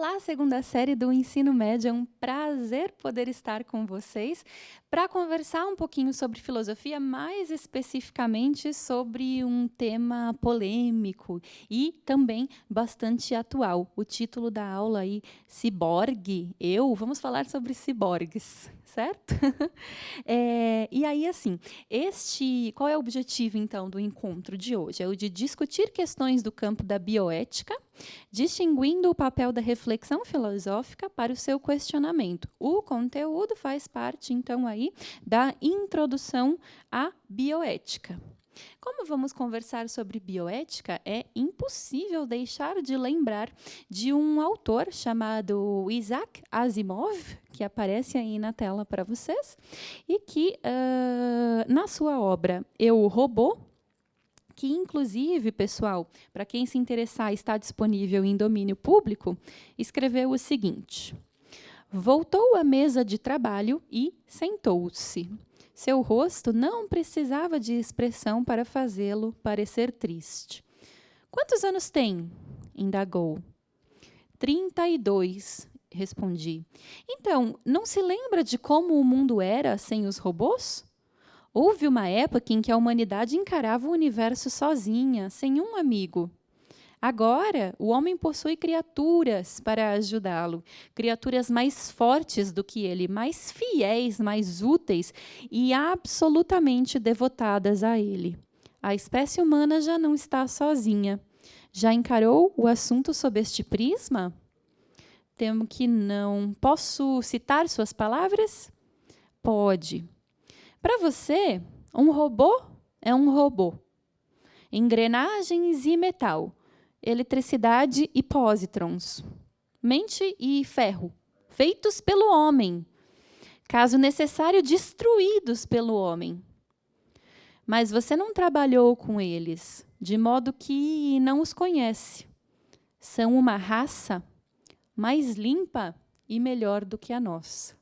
Olá, segunda série do ensino médio, é um prazer poder estar com vocês para conversar um pouquinho sobre filosofia, mais especificamente sobre um tema polêmico e também bastante atual. O título da aula aí, Ciborgue, vamos falar sobre ciborgues, certo? E aí, assim, qual é o objetivo, então, do encontro de hoje? É o de discutir questões do campo da bioética, distinguindo o papel da reflexão filosófica para o seu questionamento. O conteúdo faz parte, então, aí da introdução à bioética. Como vamos conversar sobre bioética, é impossível deixar de lembrar de um autor chamado Isaac Asimov, que aparece aí na tela para vocês, e que, na sua obra Eu, Robô, que, inclusive, pessoal, para quem se interessar, está disponível em domínio público, escreveu o seguinte: voltou à mesa de trabalho e sentou-se. Seu rosto não precisava de expressão para fazê-lo parecer triste. Quantos anos tem? Indagou. 32, respondi. Então, não se lembra de como o mundo era sem os robôs? Houve uma época em que a humanidade encarava o universo sozinha, sem um amigo. Agora, o homem possui criaturas para ajudá-lo, criaturas mais fortes do que ele, mais fiéis, mais úteis e absolutamente devotadas a ele. A espécie humana já não está sozinha. Já encarou o assunto sob este prisma? Temo que não. Posso citar suas palavras? Pode. Para você, um robô é um robô. Engrenagens e metal. Eletricidade e pósitrons. Mente e ferro. Feitos pelo homem. Caso necessário, destruídos pelo homem. Mas você não trabalhou com eles, de modo que não os conhece. São uma raça mais limpa e melhor do que a nossa.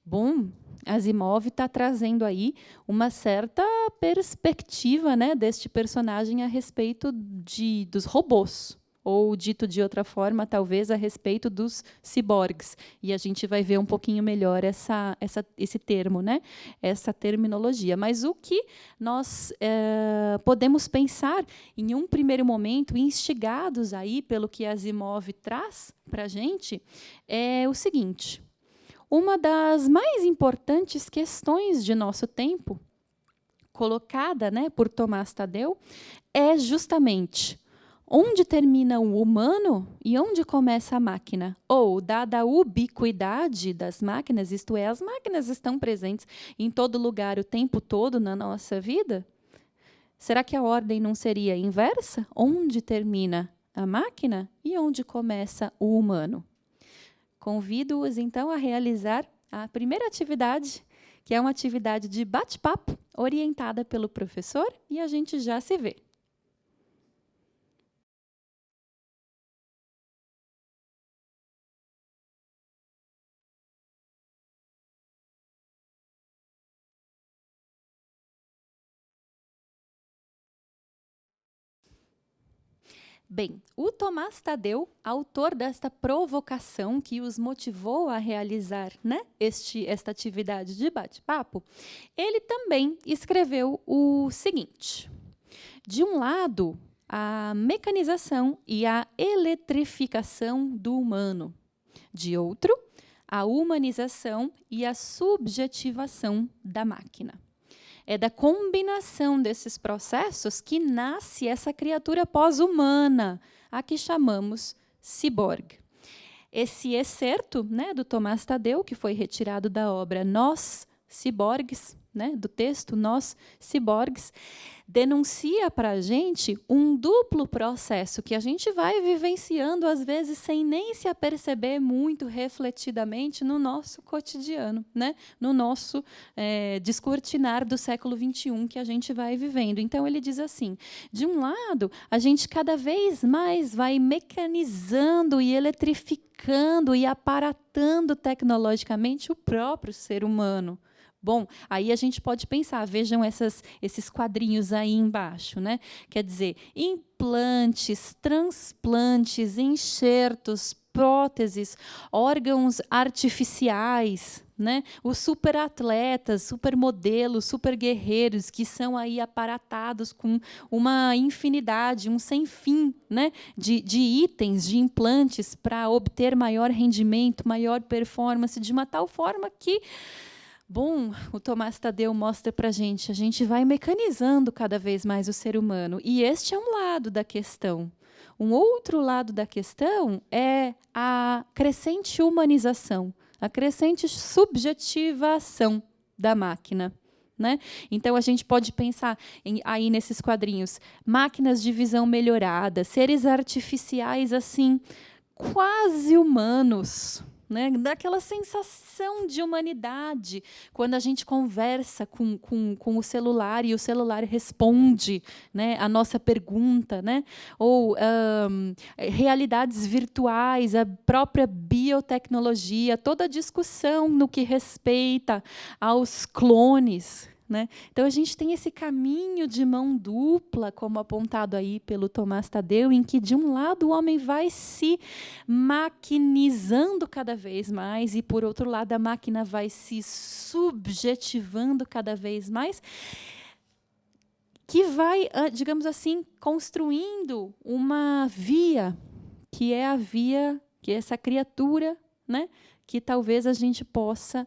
Bom, Asimov está trazendo aí uma certa perspectiva, né, deste personagem a respeito dos robôs, ou, dito de outra forma, talvez a respeito dos ciborgues. E a gente vai ver um pouquinho melhor esse termo, né, essa terminologia. Mas o que nós podemos pensar, em um primeiro momento, instigados aí pelo que Asimov traz para a gente, é o seguinte: uma das mais importantes questões de nosso tempo, colocada, né, por Tomás Tadeu, é justamente onde termina o humano e onde começa a máquina? Ou, dada a ubiquidade das máquinas, isto é, as máquinas estão presentes em todo lugar o tempo todo na nossa vida, será que a ordem não seria inversa? Onde termina a máquina e onde começa o humano? Convido-os, então, a realizar a primeira atividade, que é uma atividade de bate-papo, orientada pelo professor, e a gente já se vê. Bem, o Tomás Tadeu, autor desta provocação que os motivou a realizar, né, esta atividade de bate-papo, ele também escreveu o seguinte: de um lado, a mecanização e a eletrificação do humano. De outro, a humanização e a subjetivação da máquina. É da combinação desses processos que nasce essa criatura pós-humana, a que chamamos ciborgue. Esse excerto, né, do Tomás Tadeu, que foi retirado da obra Nós, Ciborgues, né, do texto Nós, Ciborgues, denuncia para a gente um duplo processo que a gente vai vivenciando, às vezes, sem nem se aperceber muito refletidamente no nosso cotidiano, né? No nosso descortinar do século XXI que a gente vai vivendo. Então, ele diz assim: de um lado, a gente cada vez mais vai mecanizando e eletrificando e aparatando tecnologicamente o próprio ser humano. Bom, aí a gente pode pensar, vejam esses quadrinhos aí embaixo, né? Quer dizer, implantes, transplantes, enxertos, próteses, órgãos artificiais, né? Os superatletas, supermodelos, superguerreiros que são aí aparatados com uma infinidade, um sem fim, né? de itens, de implantes para obter maior rendimento, maior performance, de uma tal forma que, bom, o Tomás Tadeu mostra para a gente vai mecanizando cada vez mais o ser humano. E este é um lado da questão. Um outro lado da questão é a crescente humanização, a crescente subjetivação da máquina. Né? Então, a gente pode pensar aí nesses quadrinhos, máquinas de visão melhorada, seres artificiais assim, quase humanos, né? Daquela sensação de humanidade, quando a gente conversa com o celular e o celular responde, né, a nossa pergunta, né? Ou realidades virtuais, a própria biotecnologia, toda a discussão no que respeita aos clones. Né? Então, a gente tem esse caminho de mão dupla, como apontado aí pelo Tomás Tadeu, em que, de um lado, o homem vai se maquinizando cada vez mais, e, por outro lado, a máquina vai se subjetivando cada vez mais, que vai, digamos assim, construindo uma via, que é a via, que é essa criatura, né? Que talvez a gente possa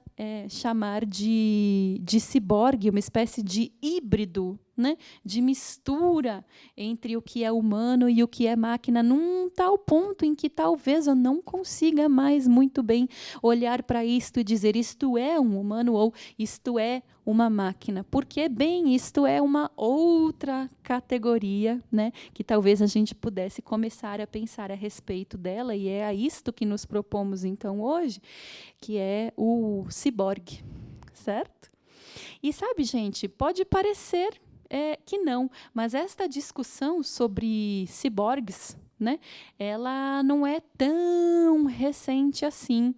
chamar de ciborgue, uma espécie de híbrido, né? De mistura entre o que é humano e o que é máquina, num tal ponto em que talvez eu não consiga mais muito bem olhar para isto e dizer isto é um humano ou isto é uma máquina, porque, bem, isto é uma outra categoria, né? Que talvez a gente pudesse começar a pensar a respeito dela, e é a isto que nos propomos, então, hoje, que é o ciborgue, certo? E, sabe, gente, pode parecer que não, mas esta discussão sobre ciborgues, né, ela não é tão recente assim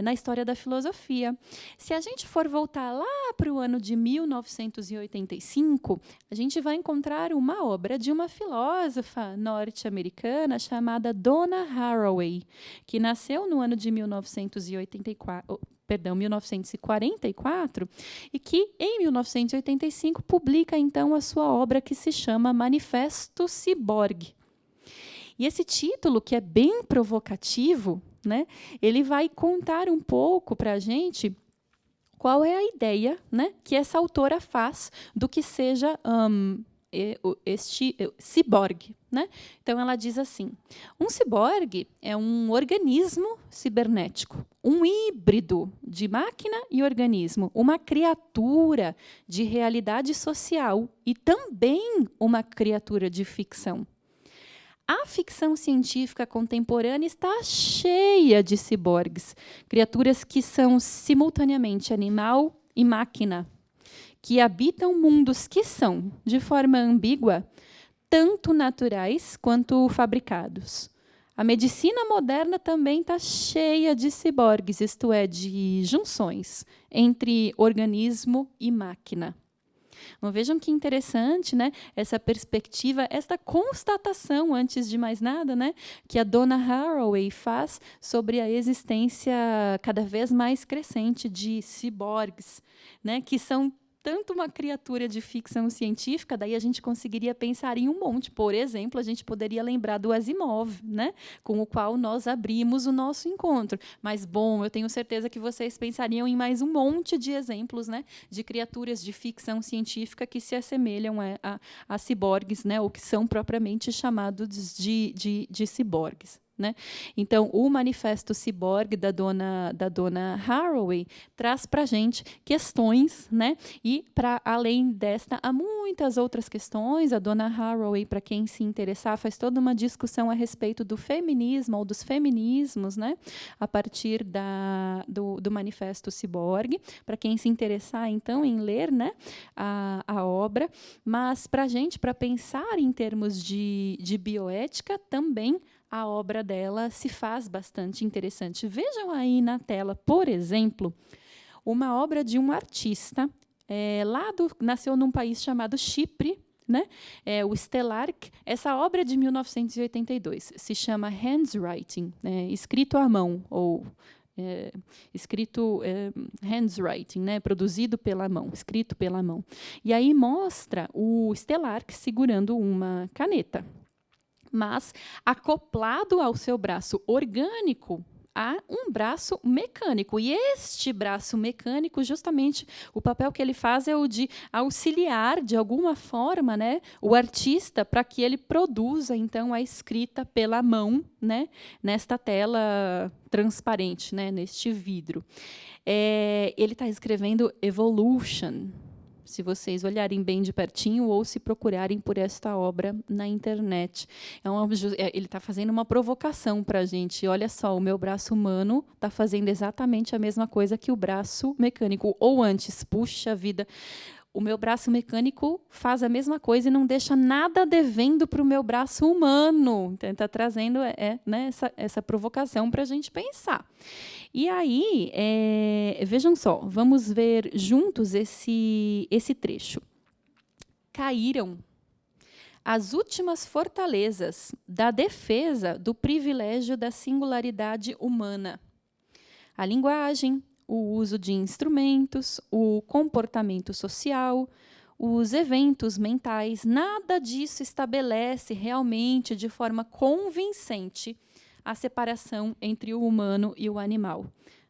na história da filosofia. Se a gente for voltar lá para o ano de 1985, a gente vai encontrar uma obra de uma filósofa norte-americana chamada Donna Haraway, que nasceu no ano de 1944, e que, em 1985, publica, então, a sua obra que se chama Manifesto Ciborgue. E esse título, que é bem provocativo, né, ele vai contar um pouco para a gente qual é a ideia, né, que essa autora faz do que seja este ciborgue. Né? Então, ela diz assim, um ciborgue é um organismo cibernético, um híbrido de máquina e organismo, uma criatura de realidade social e também uma criatura de ficção. A ficção científica contemporânea está cheia de ciborgues, criaturas que são simultaneamente animal e máquina, que habitam mundos que são, de forma ambígua, tanto naturais quanto fabricados. A medicina moderna também está cheia de ciborgues, isto é, de junções entre organismo e máquina. Então, vejam que interessante, né, essa perspectiva, esta constatação, antes de mais nada, né, que a Donna Haraway faz sobre a existência cada vez mais crescente de ciborgues, né, que são tanto uma criatura de ficção científica, daí a gente conseguiria pensar em um monte. Por exemplo, a gente poderia lembrar do Asimov, né, com o qual nós abrimos o nosso encontro. Mas, bom, eu tenho certeza que vocês pensariam em mais um monte de exemplos, né, de criaturas de ficção científica que se assemelham a ciborgues, né, ou que são propriamente chamados de ciborgues. Né? Então, o Manifesto Ciborgue da Donna Haraway traz para a gente questões, né? E, para além desta, há muitas outras questões. A Donna Haraway, para quem se interessar, faz toda uma discussão a respeito do feminismo ou dos feminismos, né? A partir do Manifesto Ciborgue. Para quem se interessar, então, em ler, né, a obra. Mas, para a gente, para pensar em termos de bioética, também a obra dela se faz bastante interessante. Vejam aí na tela, por exemplo, uma obra de um artista, nasceu num país chamado Chipre, né? O Stellark. Essa obra é de 1982, se chama Handwriting, escrito à mão, ou handwriting, né? Produzido pela mão, escrito pela mão. E aí mostra o Stellark segurando uma caneta, mas acoplado ao seu braço orgânico há um braço mecânico. E este braço mecânico, justamente, o papel que ele faz é o de auxiliar, de alguma forma, né, o artista para que ele produza, então, a escrita pela mão, né, nesta tela transparente, né, neste vidro. Ele está escrevendo Evolution, se vocês olharem bem de pertinho ou se procurarem por esta obra na internet. Ele está fazendo uma provocação para a gente. Olha só, o meu braço humano está fazendo exatamente a mesma coisa que o braço mecânico. Ou antes, puxa vida, o meu braço mecânico faz a mesma coisa e não deixa nada devendo para o meu braço humano. Então, está trazendo né, essa provocação para a gente pensar. E aí, vejam só, vamos ver juntos esse trecho. Caíram as últimas fortalezas da defesa do privilégio da singularidade humana. A linguagem, o uso de instrumentos, o comportamento social, os eventos mentais, nada disso estabelece realmente de forma convincente a separação entre o humano e o animal.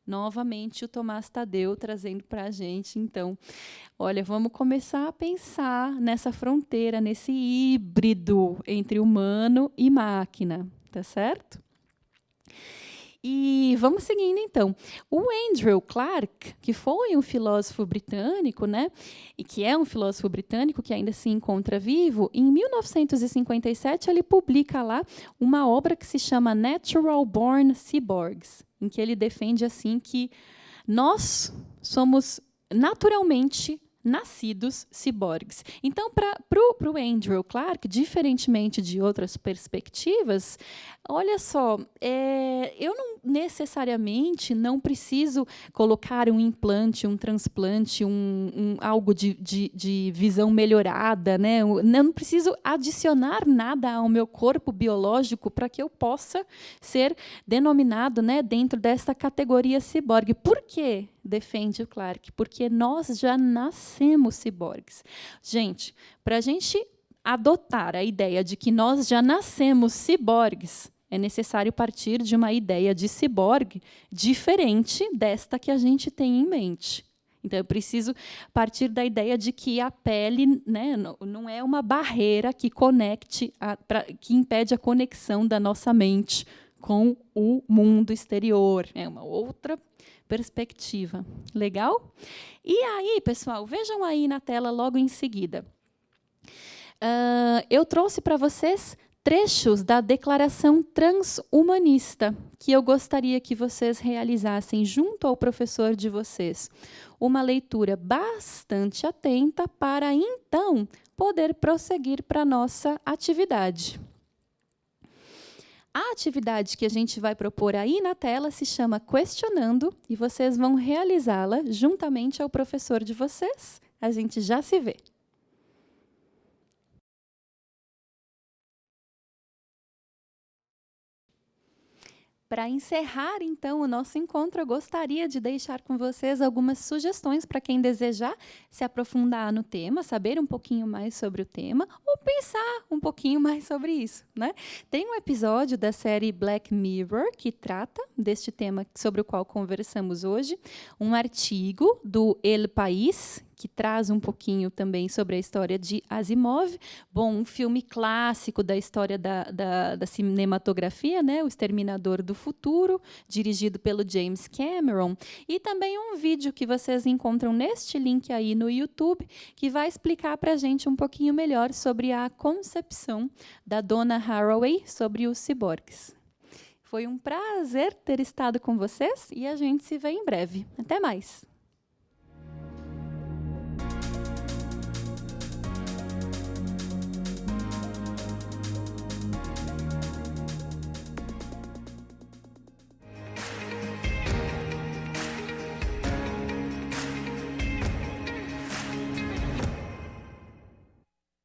Novamente, o Tomás Tadeu trazendo para a gente, então, olha, vamos começar a pensar nessa fronteira, nesse híbrido entre humano e máquina, tá certo? E vamos seguindo, então. O Andrew Clark, que foi um filósofo britânico, né, e que é um filósofo britânico que ainda se encontra vivo, em 1957 ele publica lá uma obra que se chama Natural Born Cyborgs, em que ele defende assim que nós somos naturalmente nascidos ciborgues. Então, para o Andrew Clark, diferentemente de outras perspectivas, olha só, eu não necessariamente não preciso colocar um implante, um transplante, algo de visão melhorada, né? Eu não preciso adicionar nada ao meu corpo biológico para que eu possa ser denominado, né, dentro dessa categoria ciborgue. Por quê? Defende o Clark, porque nós já nascemos ciborgues. Gente, para a gente adotar a ideia de que nós já nascemos ciborgues, é necessário partir de uma ideia de ciborgue diferente desta que a gente tem em mente. Então, eu preciso partir da ideia de que a pele, né, não é uma barreira que que impede a conexão da nossa mente com o mundo exterior. É uma outra perspectiva. Legal? E aí, pessoal, vejam aí na tela logo em seguida. Eu trouxe para vocês trechos da Declaração Transhumanista, que eu gostaria que vocês realizassem junto ao professor de vocês. Uma leitura bastante atenta para, então, poder prosseguir para a nossa atividade. A atividade que a gente vai propor aí na tela se chama Questionando, e vocês vão realizá-la juntamente ao professor de vocês. A gente já se vê. Para encerrar, então, o nosso encontro, eu gostaria de deixar com vocês algumas sugestões para quem desejar se aprofundar no tema, saber um pouquinho mais sobre o tema, ou pensar um pouquinho mais sobre isso, né? Tem um episódio da série Black Mirror que trata deste tema sobre o qual conversamos hoje, um artigo do El País, que traz um pouquinho também sobre a história de Asimov. Bom, um filme clássico da história da cinematografia, né? O Exterminador do Futuro, dirigido pelo James Cameron. E também um vídeo que vocês encontram neste link aí no YouTube, que vai explicar para a gente um pouquinho melhor sobre a concepção da Donna Haraway sobre os ciborgues. Foi um prazer ter estado com vocês e a gente se vê em breve. Até mais!